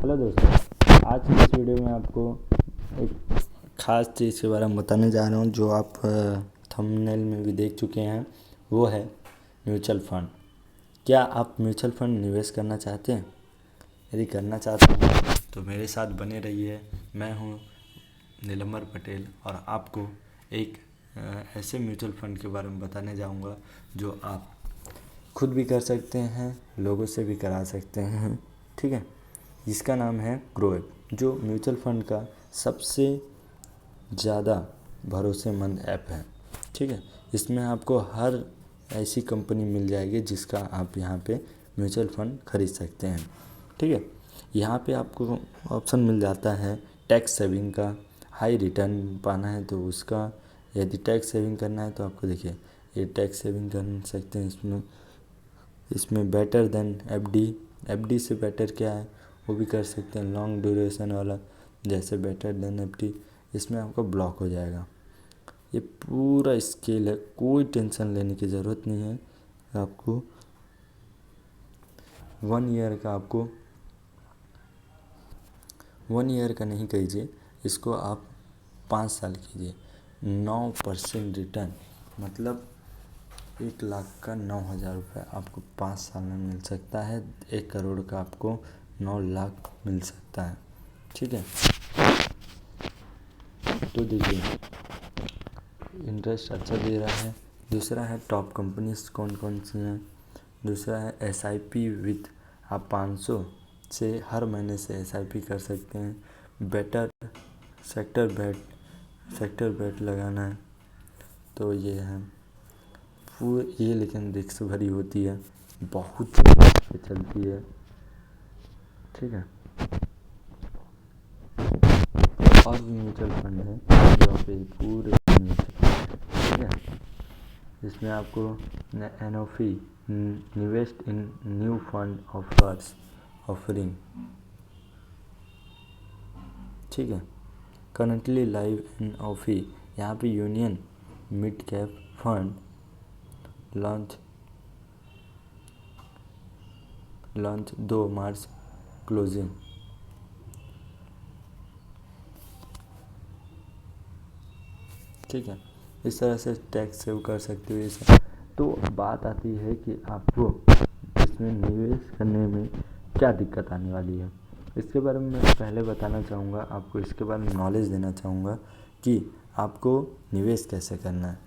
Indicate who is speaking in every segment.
Speaker 1: Hello दोस्तों, आज की इस वीडियो में आपको एक ख़ास चीज़ के बारे में बताने जा रहा हूँ जो आप थंबनेल में भी देख चुके हैं। वो है म्यूचुअल फ़ंड। क्या आप म्यूचुअल फ़ंड निवेश करना चाहते हैं? यदि करना चाहते हैं तो मेरे साथ बने रहिए। मैं हूँ नीलमर पटेल और आपको एक ऐसे म्यूचुअल फ़ंड के बारे में बताने जाऊँगा जो आप खुद भी कर सकते हैं, लोगों से भी करा सकते हैं। ठीक है, जिसका नाम है ग्रो ऐप, जो म्यूचुअल फंड का सबसे ज़्यादा भरोसेमंद ऐप है। ठीक है, इसमें आपको हर ऐसी कंपनी मिल जाएगी जिसका आप यहाँ पे म्यूचुअल फंड खरीद सकते हैं। ठीक है, यहाँ पे आपको ऑप्शन मिल जाता है टैक्स सेविंग का। हाई रिटर्न पाना है तो उसका, यदि टैक्स सेविंग करना है तो आपको देखिए ये टैक्स सेविंग कर सकते हैं। इसमें बेटर देन एफडी से बेटर क्या है वो भी कर सकते हैं। लॉन्ग ड्यूरेशन वाला जैसे बेटर देन एफडी, इसमें आपका ब्लॉक हो जाएगा। ये पूरा स्केल है, कोई टेंशन लेने की ज़रूरत नहीं है। आपको 1 ईयर का नहीं कीजिए, इसको आप 5 साल कीजिए। 9% रिटर्न, मतलब 1 लाख का 9,000 रुपये आपको 5 साल में मिल सकता है। 1 करोड़ का आपको 9 लाख मिल सकता है। ठीक है, तो देखिए इंटरेस्ट अच्छा दे रहा है। दूसरा है टॉप कंपनीज कौन कौन सी हैं। दूसरा है SIP विथ, आप 500 से हर महीने से SIP कर सकते हैं। बेटर सेक्टर बेट लगाना है तो ये है ये, लेकिन रिस्क भरी होती है, बहुत पे चलती है। ठीक है, और भी म्यूचुअल फंड है जो पे पूरे, ठीक है, इसमें आपको NOFI invest in new fund offering. ठीक है, करंटली लाइव NOFI, यहाँ पे union mid cap fund launch 2 मार्च, क्लोजिंग। ठीक है, इस तरह से टैक्स सेव कर सकते हो ये सब। तो बात आती है कि आपको इसमें निवेश करने में क्या दिक्कत आने वाली है। इसके बारे में मैं पहले बताना चाहूँगा, आपको इसके बारे में नॉलेज देना चाहूँगा कि आपको निवेश कैसे करना है।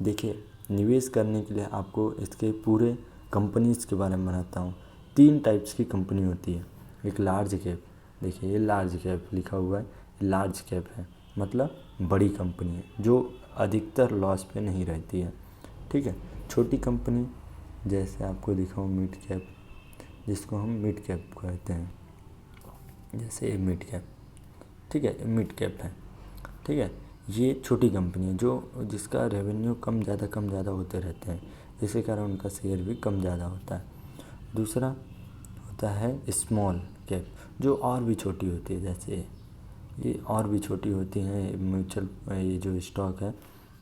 Speaker 1: देखिए, निवेश करने के लिए आपको इसके पूरे कंपनीज़ के बारे में बताता हूँ। 3 टाइप्स की कंपनी होती है। एक लार्ज कैप, देखिए ये लार्ज कैप लिखा हुआ है, लार्ज कैप है मतलब बड़ी कंपनी है जो अधिकतर लॉस पे नहीं रहती है। ठीक है, छोटी कंपनी जैसे आपको दिखाऊँ मिड कैप, जिसको हम मिड कैप कहते हैं, जैसे ये मिड कैप। ठीक है, मिड कैप है। ठीक है, ये छोटी कंपनी है जो जिसका रेवेन्यू कम ज़्यादा होते रहते हैं, इसी कारण उनका शेयर भी कम ज़्यादा होता है। दूसरा होता है स्मॉल कैप, जो और भी छोटी होती है, जैसे ये और भी छोटी होती हैं म्यूचुअल, ये जो स्टॉक है,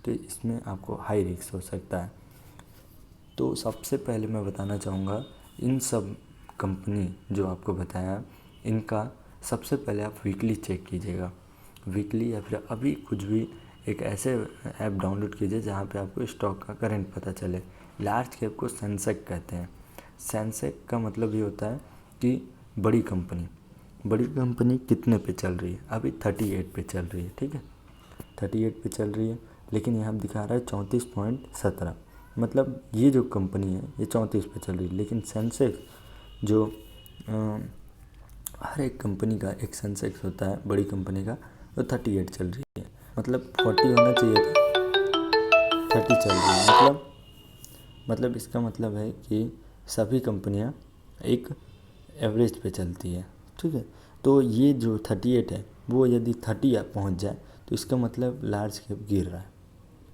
Speaker 1: तो इसमें आपको हाई रिस्क हो सकता है। तो सबसे पहले मैं बताना चाहूँगा, इन सब कंपनी जो आपको बताया, इनका सबसे पहले आप वीकली चेक कीजिएगा। वीकली या फिर अभी कुछ भी एक ऐसे ऐप डाउनलोड कीजिए जहाँ पे आपको स्टॉक का करंट पता चले। लार्ज कैप को सेंसेक्स कहते हैं। सेंसेक्स का मतलब ये होता है कि बड़ी कंपनी कितने पे चल रही है, अभी 38 पे चल रही है। ठीक है, 38 पे चल रही है, लेकिन यहाँ दिखा रहा है 34.17, मतलब ये जो कंपनी है ये 34 पे चल रही है। लेकिन सेंसेक्स जो हर एक कंपनी का एक सेंसेक्स होता है बड़ी कंपनी का, वो 38 चल रही है, मतलब 40 होना चाहिए था, 30 चल रही है। मतलब इसका मतलब है कि सभी कंपनियां एक एवरेज पे चलती है। ठीक है, तो ये जो 38 है वो यदि 30 पहुँच जाए तो इसका मतलब लार्ज कैप गिर रहा है।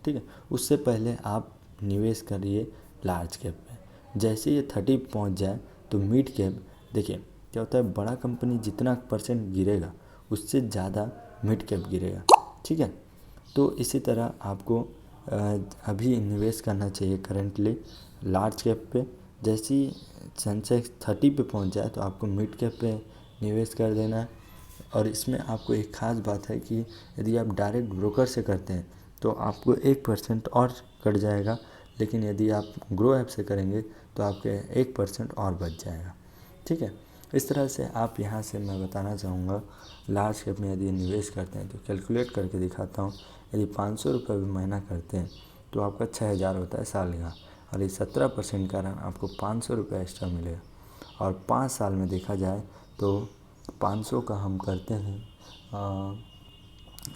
Speaker 1: ठीक है, उससे पहले आप निवेश करिए लार्ज कैप पे। जैसे ये 30 पहुँच जाए तो मिड कैप, देखिए क्या होता है, बड़ा कंपनी जितना % गिरेगा उससे ज़्यादा मिड कैप गिरेगा। ठीक है, तो इसी तरह आपको अभी निवेश करना चाहिए करेंटली लार्ज कैप पे। जैसे ही सेंसेक्स 30 पे पहुंच जाए तो आपको मिड कैप पे निवेश कर देना है। और इसमें आपको एक ख़ास बात है कि यदि आप डायरेक्ट ब्रोकर से करते हैं तो आपको 1% और कट जाएगा, लेकिन यदि आप ग्रो ऐप से करेंगे तो आपके 1% और बच जाएगा। ठीक है, इस तरह से आप यहाँ से मैं बताना चाहूँगा, लार्ज कैप में यदि निवेश करते हैं तो कैलकुलेट करके दिखाता हूँ। यदि 500 रुपये भी महीना करते हैं तो आपका 6000 होता है साल का, और ये 17% कारण आपको 500 रुपये एक्स्ट्रा मिलेगा। और 5 साल में देखा जाए तो 500 का हम करते हैं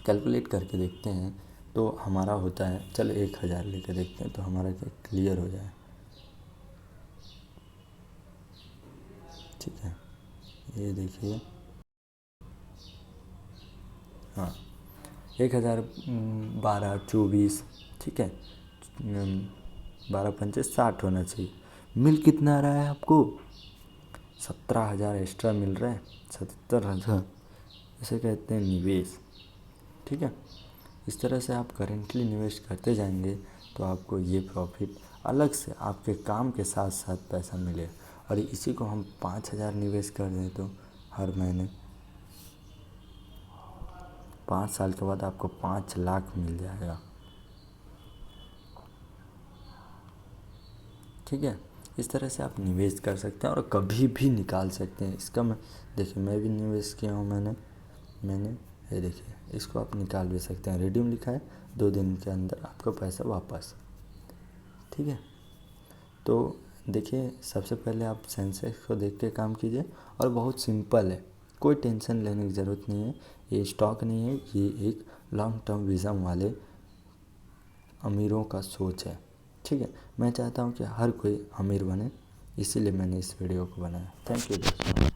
Speaker 1: कैलकुलेट करके देखते हैं तो हमारा होता है, चलो 1000 लेकर देखते हैं तो हमारा क्या क्लियर हो जाए। ठीक है, ये देखिए, हाँ 1000 12 24, ठीक है, 12 पंचे 60 होना चाहिए। मिल कितना रहा है आपको? 17,000 एक्स्ट्रा मिल रहा है, 77,000, इसे कहते हैं निवेश। ठीक है, इस तरह से आप करेंटली निवेश करते जाएंगे तो आपको ये प्रॉफिट अलग से आपके काम के साथ साथ पैसा मिलेगा। और इसी को हम 5,000 निवेश कर दें तो हर महीने 5 साल के बाद आपको 5 लाख मिल जाएगा। ठीक है, इस तरह से आप निवेश कर सकते हैं और कभी भी निकाल सकते हैं इसका। मैं देखिए, मैं भी निवेश किया हूँ, मैंने ये देखिए, इसको आप निकाल भी सकते हैं। रिडीम लिखा है, 2 दिन के अंदर आपका पैसा वापस। ठीक है, तो देखिए, सबसे पहले आप सेंसेक्स को देख के काम कीजिए, और बहुत सिंपल है, कोई टेंशन लेने की ज़रूरत नहीं है। ये स्टॉक नहीं है, ये एक लॉन्ग टर्म विज़न वाले अमीरों का सोच है। ठीक है, मैं चाहता हूँ कि हर कोई अमीर बने, इसीलिए मैंने इस वीडियो को बनाया। थैंक यू दोस्तों।